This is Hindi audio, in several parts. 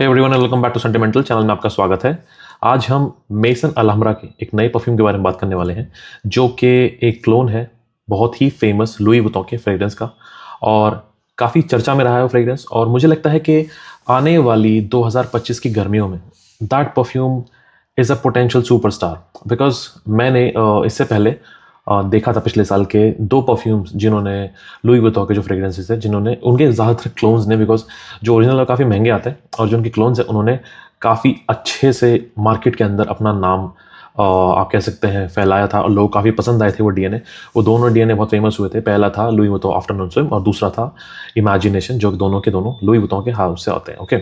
Hey everyone welcome back to sentimental channel में आपका स्वागत है। आज हम मेसन अलहमरा के एक नए परफ्यूम के बारे में बात करने वाले हैं जो कि एक क्लोन है बहुत ही फेमस लुई वुइटन के फ्रेग्रेंस का, और काफ़ी चर्चा में रहा है वो फ्रेग्रेंस। और मुझे लगता है कि आने वाली 2025 की गर्मियों में that perfume is a potential superstar. Because मैंने इससे पहले देखा था पिछले साल के दो परफ्यूम्स जिन्होंने लुई वुइटन के जो फ्रेग्रेंसेस है जिन्होंने उनके ज़्यादातर क्लोन्स ने, बिकॉज जो ओरिजिनल काफ़ी महंगे आते हैं और जो उनके क्लोन्स हैं उन्होंने काफ़ी अच्छे से मार्केट के अंदर अपना नाम आप कह सकते हैं फैलाया था और लोग काफ़ी पसंद आए थे वो डीएनए। वो दोनों डीएनए बहुत फेमस हुए थे। पहला था लुई वुइटन आफ्टरनून स्विम और दूसरा था इमेजिनेशन, जो दोनों के दोनों लुई वुइटन के हाउस से आते हैं। ओके,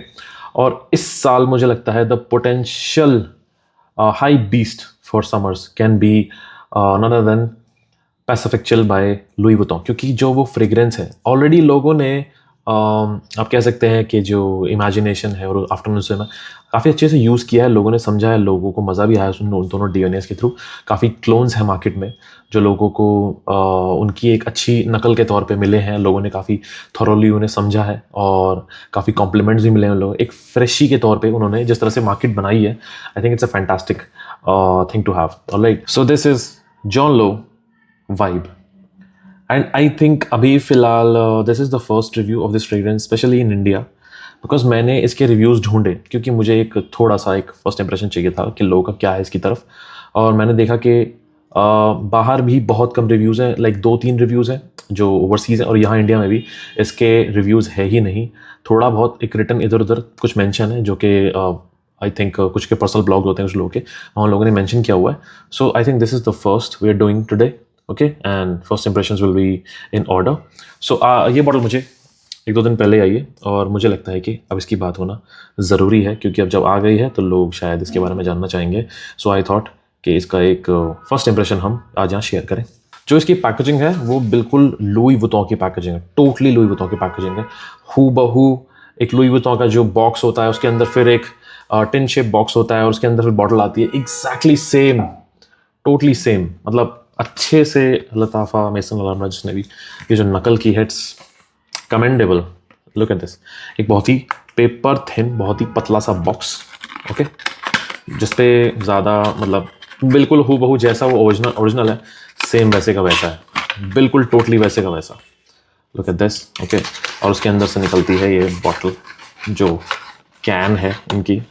और इस साल मुझे लगता है the potential high beast for summers can be none other than Pacific chill by Louis Vuitton, क्योंकि जो वो फ्रेग्रेंस है ऑलरेडी लोगों ने आप कह सकते हैं कि जो इमेजिनेशन है और आफ्टरनून से में काफ़ी अच्छे से यूज़ किया है, लोगों ने समझा है, लोगों को मज़ा भी आया उन दोनों डीएनएस के थ्रू। काफ़ी क्लोन्स हैं मार्केट में जो लोगों को उनकी एक अच्छी नकल के तौर पे मिले हैं। लोगों ने काफ़ी थॉरोली उन्हें समझा है और काफ़ी कॉम्प्लीमेंट्स भी मिले हैं उन लोगों एक फ्रेशी के तौर पे उन्होंने जिस तरह से मार्केट बनाई है। I think it's a fantastic thing to have. Alright, so this is John Lo Vibe and I think अभी फिलहाल this is the first review of this fragrance specially in India, because मैंने इसके रिव्यूज़ ढूंढे क्योंकि मुझे एक थोड़ा सा एक फर्स्ट इंप्रेशन चाहिए था कि लोगों का क्या है इसकी तरफ। और मैंने देखा कि बाहर भी बहुत कम रिव्यूज़ हैं, लाइक 2-3 रिव्यूज़ हैं जो ओवरसीज़ हैं, और यहाँ इंडिया में भी इसके रिव्यूज़ है ही नहीं। थोड़ा बहुत एक रिटर्न इधर उधर कुछ मेंशन है जो कि आई थिंक कुछ के पर्सनल ब्लॉग होते हैं कुछ लोगों के, वहाँ लोगों ने मेंशन किया हुआ है। So I think this is the first we are doing today. Okay, and first impressions will be in order. So ये बॉटल मुझे 1-2 दिन पहले आई है और मुझे लगता है कि अब इसकी बात होना ज़रूरी है, क्योंकि अब जब आ गई है तो लोग शायद इसके बारे में जानना चाहेंगे। सो आई थॉट कि इसका एक फर्स्ट इंप्रेशन हम आज यहाँ शेयर करें। जो इसकी पैकेजिंग है वो बिल्कुल लुई वुइटन की पैकेजिंग है, टोटली लुई वुइटन की पैकेजिंग है। हू बहू एक लुई वुइटन का जो बॉक्स होता है उसके अंदर फिर एक टिन शेप बॉक्स होता है और उसके अंदर फिर बॉटल आती है, एग्जैक्टली सेम, टोटली सेम। मतलब अच्छे से लताफ़ा मेसन अलहमरा जिसने भी ये जो नकल की है, it's commendable. Look at this, एक बहुत ही पेपर थिन बहुत ही पतला सा बॉक्स, ओके, जिसपे ज़्यादा मतलब बिल्कुल हूबहू जैसा वो ओरिजिनल है सेम वैसे का वैसा है, बिल्कुल टोटली वैसे का वैसा। Look at this, okay. और उसके अंदर से निकलती है ये बॉटल, जो कैन है इनकी,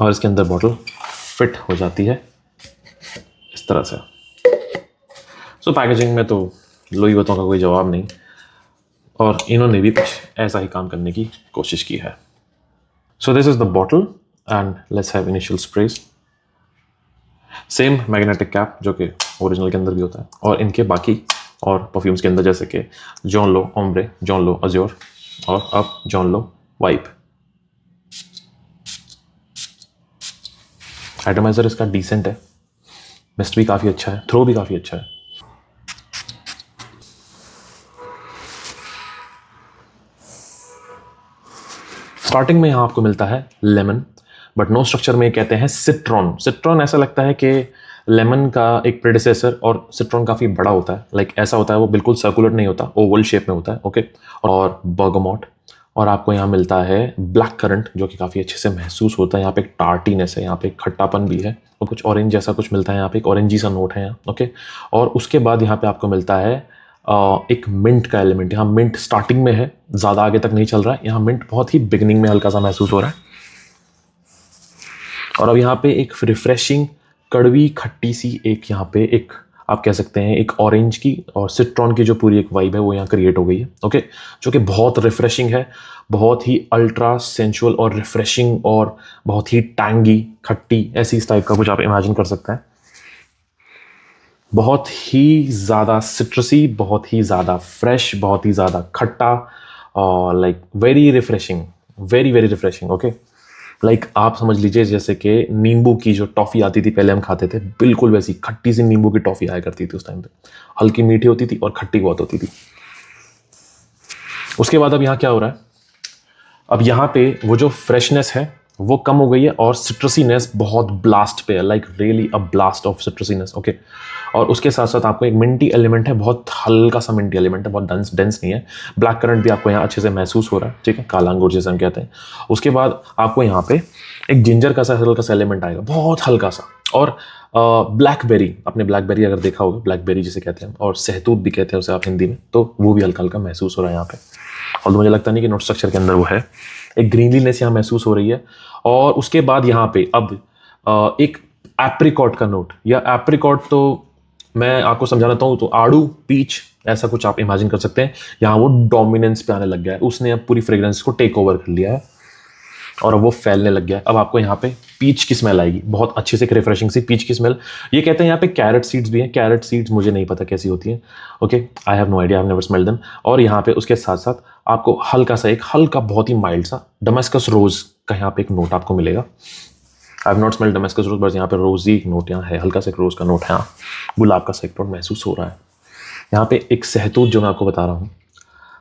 और इसके अंदर बॉटल फिट हो जाती है इस तरह से। सो पैकेजिंग में तो लुई वुइटन का कोई जवाब नहीं, और इन्होंने भी कुछ ऐसा ही काम करने की कोशिश की है। सो this is the bottle and let's have initial sprays. Same magnetic cap जो कि ओरिजिनल के अंदर भी होता है, और इनके बाकी और परफ्यूम्स के अंदर जैसे कि जॉन लो ओम्ब्रे, जॉन लो अज्योर और अब जॉन लो वाइब। एटमाइजर इसका डिसेंट है, मिस्ट भी काफ़ी अच्छा है, थ्रो भी काफ़ी अच्छा है। स्टार्टिंग में यहाँ आपको मिलता है लेमन, बट नो स्ट्रक्चर में कहते हैं सिट्रॉन। सिट्रॉन ऐसा लगता है कि लेमन का एक प्रेडिसेसर, और सिट्रॉन काफ़ी बड़ा होता है, लाइक ऐसा होता है, वो बिल्कुल सर्कुलर नहीं होता, ओवल शेप में होता है, ओके। और बर्गामोट, और आपको यहाँ मिलता है ब्लैक करंट जो कि काफ़ी अच्छे से महसूस होता है। यहाँ पे एक टार्टीनेस है, यहाँ पे एक खट्टापन भी है, और कुछ ऑरेंज जैसा कुछ मिलता है, यहाँ पे एक ऑरेंजी सा नोट है यहाँ, ओके। और उसके बाद यहाँ पे आपको मिलता है एक मिंट का एलिमेंट। यहाँ मिंट स्टार्टिंग में है, ज़्यादा आगे तक नहीं चल रहा है, यहाँ मिंट बहुत ही बिगनिंग में हल्का सा महसूस हो रहा है। और अब यहाँ पे एक रिफ्रेशिंग कड़वी खट्टी सी एक यहाँ पे एक आप कह सकते हैं एक ऑरेंज की और सिट्रॉन की जो पूरी एक वाइब है वो यहाँ क्रिएट हो गई है, ओके, जो कि बहुत रिफ्रेशिंग है, बहुत ही अल्ट्रा सेंचुअल और रिफ्रेशिंग और बहुत ही टैंगी खट्टी, ऐसी इस टाइप का कुछ आप इमेजिन कर सकते हैं। बहुत ही ज़्यादा सिट्रसी, बहुत ही ज़्यादा फ्रेश, बहुत ही ज़्यादा खट्टा, और like very refreshing, very very refreshing, okay. Like आप समझ लीजिए जैसे कि नींबू की जो टॉफ़ी आती थी पहले हम खाते थे, बिल्कुल वैसी खट्टी सी नींबू की टॉफ़ी आया करती थी उस टाइम पे, हल्की मीठी होती थी और खट्टी बहुत होती थी। उसके बाद अब यहाँ क्या हो रहा है, अब यहाँ पे वो जो फ्रेशनेस है वो कम हो गई है और सिट्रसीनेस बहुत ब्लास्ट पे है, like really a blast of citrusiness. Okay, और उसके साथ साथ आपको एक मिंटी एलिमेंट है, बहुत हल्का सा मिंटी एलिमेंट है, बहुत डेंस डेंस नहीं है। ब्लैक करंट भी आपको यहाँ अच्छे से महसूस हो रहा है, ठीक है, काला अंगूर जैसे हम कहते हैं। उसके बाद आपको यहाँ पे एक जिंजर का सा हल्का सा एलिमेंट आएगा, बहुत हल्का सा। और ब्लैकबेरी, आपने ब्लैकबेरी अगर देखा होगा, ब्लैकबेरी जिसे कहते हैं, और सहतूत भी कहते हैं उसे आप हिंदी में, तो वो भी हल्का हल्का महसूस हो रहा है यहाँ पे। और मुझे लगता नहीं कि नोट स्ट्रक्चर के अंदर वो है। एक ग्रीनलीनेस यहाँ महसूस हो रही है। और उसके बाद यहाँ पे अब एक एप्रिकॉट का नोट, या एप्रिकॉट तो मैं आपको समझाना चाहता हूँ तो आड़ू, पीच, ऐसा कुछ आप इमेजिन कर सकते हैं। यहाँ वो डोमिनेंस पे आने लग गया है, उसने अब पूरी फ्रेग्रेंस को टेक ओवर कर लिया है और अब वो फैलने लग गया है। अब आपको यहाँ पे पीच की स्मेल आएगी, बहुत अच्छे से, एक रिफ्रेशिंग सी पीच की स्मेल। ये कहते हैं यहाँ पे कैरेट सीड्स भी हैं, कैरेट सीड्स मुझे नहीं पता कैसी होती हैं, okay, I have no idea, I have never smelled them. और यहाँ पे उसके साथ साथ आपको हल्का सा, एक हल्का बहुत ही माइल्ड सा डमस्कस रोज का यहाँ पे एक नोट आपको मिलेगा। I have not smelled Damascus रोज, बस यहाँ पे रोजी एक नोट यहाँ है, हल्का सा एक रोज का नोट है, हाँ, गुलाब का सा एक नोट महसूस हो रहा है। यहाँ पे एक सहतूत जो मैं आपको बता रहा हूँ,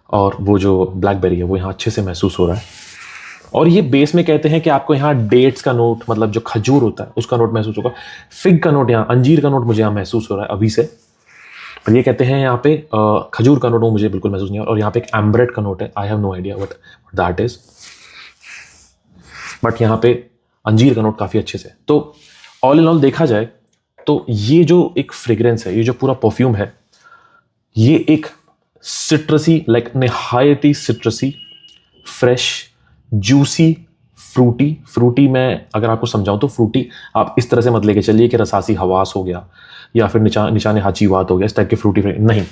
और वो जो ब्लैकबेरी है वो यहाँ अच्छे से महसूस हो रहा है। और ये बेस में कहते हैं कि आपको यहाँ डेट्स का नोट, मतलब जो खजूर होता है उसका नोट महसूस होगा। फिग का नोट, यहाँ अंजीर का नोट मुझे यहाँ महसूस हो रहा है अभी से। पर ये कहते हैं यहाँ पे खजूर का नोट वो मुझे बिल्कुल महसूस नहीं हो रहा। और यहाँ पे एक एम्ब्रेट का नोट है, I have no idea what that is, but यहाँ पे अंजीर का नोट काफ़ी अच्छे से। तो ऑल इन ऑल देखा जाए तो ये जो एक फ्रेग्रेंस है, ये जो पूरा परफ्यूम है, ये एक सिट्रसी, लाइक निहायती सिट्रसी, फ्रेश, जूसी, फ्रूटी मैं अगर आपको समझाऊं तो फ्रूटी आप इस तरह से मत लेके चलिए कि रसासी हवास हो गया या फिर निशाने हाचीवात हो गया, इस टाइप के फ्रूटी नहीं,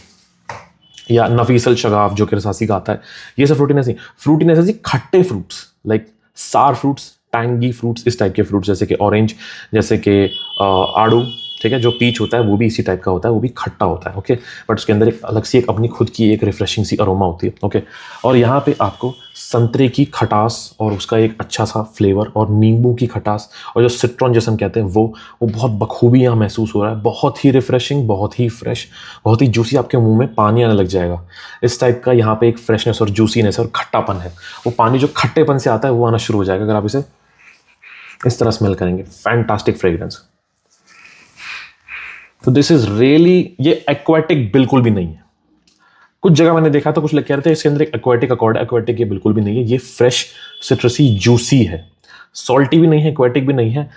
या नफीसल शगाफ जो कि रसासी का आता है, ये सब फ्रूटीनेस नहीं। फ्रूटीनेस ऐसी खट्टे फ्रूट्स, लाइक सार फ्रूट्स, टैंगी फ्रूट्स, इस टाइप के फ्रूट्स, जैसे कि ऑरेंज, जैसे कि आड़ू, ठीक है, जो पीच होता है वो भी इसी टाइप का होता है, वो भी खट्टा होता है, ओके, बट उसके अंदर एक अलग सी, एक अपनी खुद की एक रिफ्रेशिंग सी अरोमा होती है, ओके। और यहाँ पे आपको संतरे की खटास और उसका एक अच्छा सा फ्लेवर, और नींबू की खटास, और जो सिट्रॉन जैसे हम कहते हैं वो बहुत बखूबी यहाँ महसूस हो रहा है। बहुत ही रिफ्रेशिंग, बहुत ही फ्रेश, बहुत ही जूसी, आपके मुंह में पानी आने लग जाएगा, इस टाइप का यहाँ पे एक फ्रेशनेस और जूसीनेस और खट्टापन है। वो पानी जो खट्टेपन से आता है वो आना शुरू हो जाएगा अगर आप इसे इस तरह स्मेल करेंगे। Fantastic fragrance. तो दिस इज रियली, ये एक्वाटिक बिल्कुल भी नहीं है। कुछ जगह मैंने देखा था कुछ लोग कह रहे थे इसके अंदर एक एक्वाटिक अकॉर्ड, एक्वाटिक ये बिल्कुल भी नहीं है। ये फ्रेश सिट्रसी जूसी है, सॉल्टी भी नहीं है, एक्वाटिक भी नहीं है,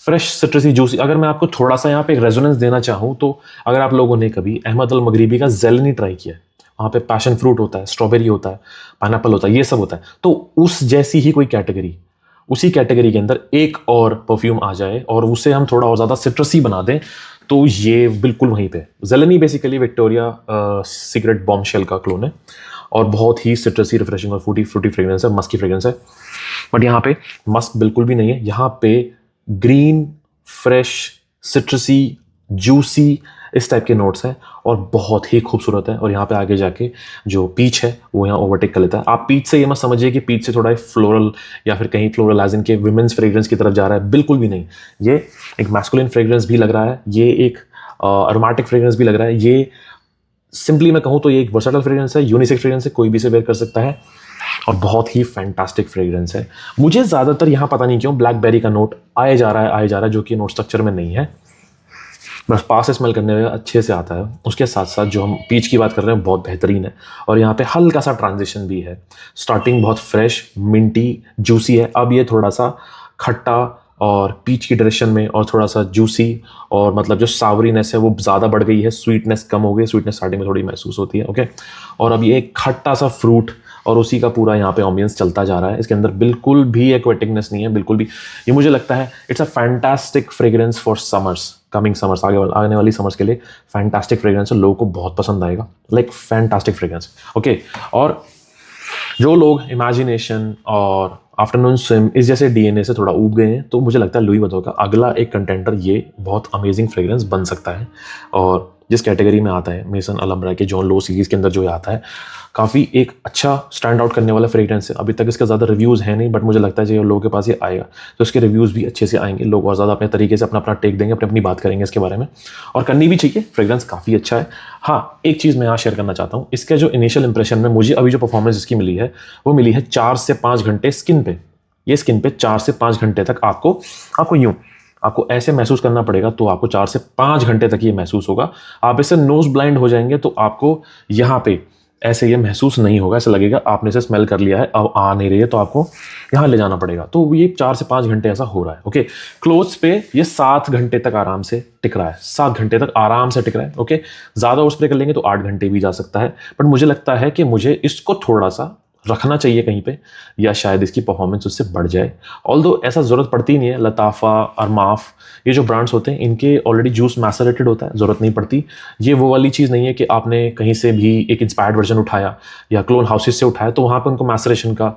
फ्रेश सिट्रसी जूसी। अगर मैं आपको थोड़ा सा यहाँ पे एक रेजोनेंस देना चाहूँ तो अगर आप लोगों ने कभी अहमद अल मगरिबी का ज़ेलनी ट्राई किया है, वहाँ पे पैशन फ्रूट होता है, स्ट्रॉबेरी होता है, पाइनएप्पल होता है, ये सब होता है, तो उस जैसी ही कोई कैटेगरी, उसी कैटेगरी के अंदर एक और परफ्यूम आ जाए और उसे हम थोड़ा और ज़्यादा सिट्रसी बना दें तो ये बिल्कुल वहीं पे। ज़ेलनी बेसिकली विक्टोरिया सीक्रेट बॉम्बशेल का क्लोन है और बहुत ही सिट्रसी, रिफ्रेशिंग और फ्रूटी फ्रेग्रेंस है, मस्की फ्रेग्रेंस है। बट यहाँ पे मस्क बिल्कुल भी नहीं है, यहाँ पे ग्रीन, फ्रेश, सिट्रसी, जूसी, इस टाइप के नोट्स हैं और बहुत ही खूबसूरत है। और यहाँ पे आगे जाके जो पीच है वो यहाँ ओवरटेक कर लेता है। आप पीच से ये मत समझिए कि पीच से थोड़ा फ्लोरल या फिर कहीं फ्लोरल एज इन के विमेंस फ्रेग्रेंस की तरफ जा रहा है, बिल्कुल भी नहीं। ये एक मैस्कुलिन फ्रेग्रेंस भी लग रहा है, ये एक अरोमेटिक फ्रेग्रेंस भी लग रहा है। ये सिंपली मैं कहूँ तो ये एक वर्सेटाइल फ्रेग्रेंस है, यूनिसेक्स फ्रेग्रेंस है, कोई भी से वेयर कर सकता है और बहुत ही फैंटास्टिक फ्रेग्रेंस है। मुझे ज़्यादातर यहाँ पता नहीं क्यों ब्लैकबेरी का नोट आए जा रहा है जो कि नोट स्ट्रक्चर में नहीं है, बस पास से स्मेल करने में अच्छे से आता है। उसके साथ साथ जो हम पीच की बात कर रहे हैं बहुत बेहतरीन है और यहाँ पे हल्का सा ट्रांजिशन भी है। स्टार्टिंग बहुत फ्रेश, मिंटी, जूसी है, अब ये थोड़ा सा खट्टा और पीच की डायरेक्शन में और थोड़ा सा जूसी, और मतलब जो सावरीनेस है वो ज़्यादा बढ़ गई है, स्वीटनेस कम हो गई, स्वीटनेस स्टार्टिंग में थोड़ी महसूस होती है, ओके। और अब ये एक खट्टा सा फ्रूट और उसी का पूरा यहाँ पे एम्बियंस चलता जा रहा है। इसके अंदर बिल्कुल भी एक्वेटिकनेस नहीं है, बिल्कुल भी। ये मुझे लगता है it's a fantastic fragrance for summers, coming summers, आने वाली समर्स के लिए फैंटास्टिक फ्रेग्रेंस है, लोगों को बहुत पसंद आएगा, लाइक फैंटास्टिक फ्रेग्रेंस, ओके। और जो लोग इमेजिनेशन और आफ्टरनून स्विम इस जैसे डीएनए से थोड़ा ऊब गए हैं तो मुझे लगता है लुई वुइटन का अगला एक कंटेंटर ये बहुत अमेजिंग फ्रेग्रेंस बन सकता है। और जिस कैटेगरी में आता है मेसन अलहम्ब्रा के जॉन लो सीरीज़ के अंदर जो आता है, काफ़ी एक अच्छा स्टैंड आउट करने वाला फ्रेग्रेंस है। अभी तक इसका ज़्यादा रिव्यूज़ है नहीं, बट मुझे लगता है जो लोगों के पास ये आएगा तो इसके रिव्यूज़ भी अच्छे से आएंगे, लोग और ज़्यादा अपने तरीके से अपना अपना टेक देंगे, अपनी बात करेंगे इसके बारे में, और करनी भी चाहिए। फ्रेग्रेंस काफ़ी अच्छा है। हाँ, एक चीज़ मैं यहाँ शेयर करना चाहता हूँ, इसका जो इनिशियल इंप्रेशन में मुझे अभी जो परफॉर्मेंस इसकी मिली है वो मिली है 4 से 5 घंटे स्किन पे, ये स्किन पे 4 से 5 घंटे तक आपको ऐसे महसूस करना पड़ेगा। तो आपको 4 से 5 घंटे तक ये महसूस होगा। आप इससे नोज ब्लाइंड हो जाएंगे तो आपको यहाँ पे ऐसे ये महसूस नहीं होगा, ऐसा लगेगा आपने इसे स्मेल कर लिया है, अब आ नहीं रही है, तो आपको यहाँ ले जाना पड़ेगा। तो ये 4 से 5 घंटे ऐसा हो रहा है। ओके, क्लोथ्स पे ये 7 घंटे तक आराम से टिक रहा है, 7 घंटे तक आराम से टिक रहा है। ओके, ज़्यादा और स्प्रे कर लेंगे तो 8 घंटे भी जा सकता है, बट मुझे लगता है कि मुझे इसको थोड़ा सा रखना चाहिए कहीं पे, या शायद इसकी परफॉर्मेंस उससे बढ़ जाए। ऑल्दो ऐसा ज़रूरत पड़ती नहीं है। लताफ़ा, अरमाफ, ये जो ब्रांड्स होते हैं इनके ऑलरेडी जूस मैसरेटेड होता है, ज़रूरत नहीं पड़ती। ये वो वाली चीज़ नहीं है कि आपने कहीं से भी एक इंस्पायर्ड वर्जन उठाया या क्लोन हाउसेस से उठाया तो वहाँ पर उनको मैसरेशन का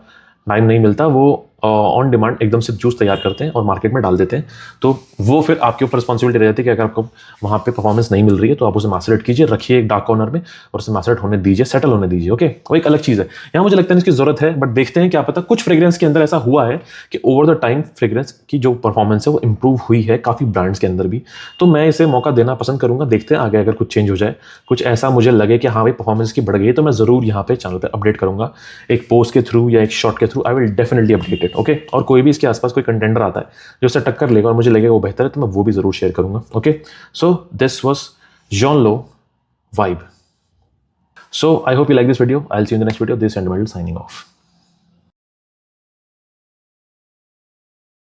टाइम नहीं मिलता। वो ऑन डिमांड एकदम से जूस तैयार करते हैं और मार्केट में डाल देते हैं। तो वो फिर आपके ऊपर रिस्पॉन्सिबिलिटी रहती है कि अगर आपको वहाँ पे परफॉर्मेंस नहीं मिल रही है तो आप उसे मैसरेट कीजिए, रखिए एक डार्क कॉर्नर में और उसे मैसरेट होने दीजिए, सेटल होने दीजिए। ओके, वो एक अलग चीज़ है। यहाँ मुझे लगता है इसकी ज़रूरत है, बट देखते हैं क्या पता कुछ फ्रेग्रेंस के अंदर ऐसा हुआ है कि ओवर द टाइम फ्रेग्रेंस की जो परफॉर्मेंस है वो इंप्रूव हुई है काफ़ी ब्रांड्स के अंदर भी। तो मैं इसे मौका देना पसंद करूँगा। देखते हैं आगे अगर कुछ चेंज हो जाए, कुछ ऐसा मुझे लगे कि हाँ भाई परफॉर्मेंस की बढ़ गई, तो मैं ज़रूर यहाँ पे चैनल पर अपडेट करूँगा, एक पोस्ट के थ्रू या एक शॉट के through. I will definitely update it. Okay, और कोई भी इसके आसपास कोई कंटेंडर आता है जो उससे टक्कर लेगा और मुझे लगेगा वो बेहतर है, तो मैं वो भी जरूर शेयर करूंगा। Okay, so this was John Lo vibe. So I hope you like this video. I will see you in the next video. This and signing off.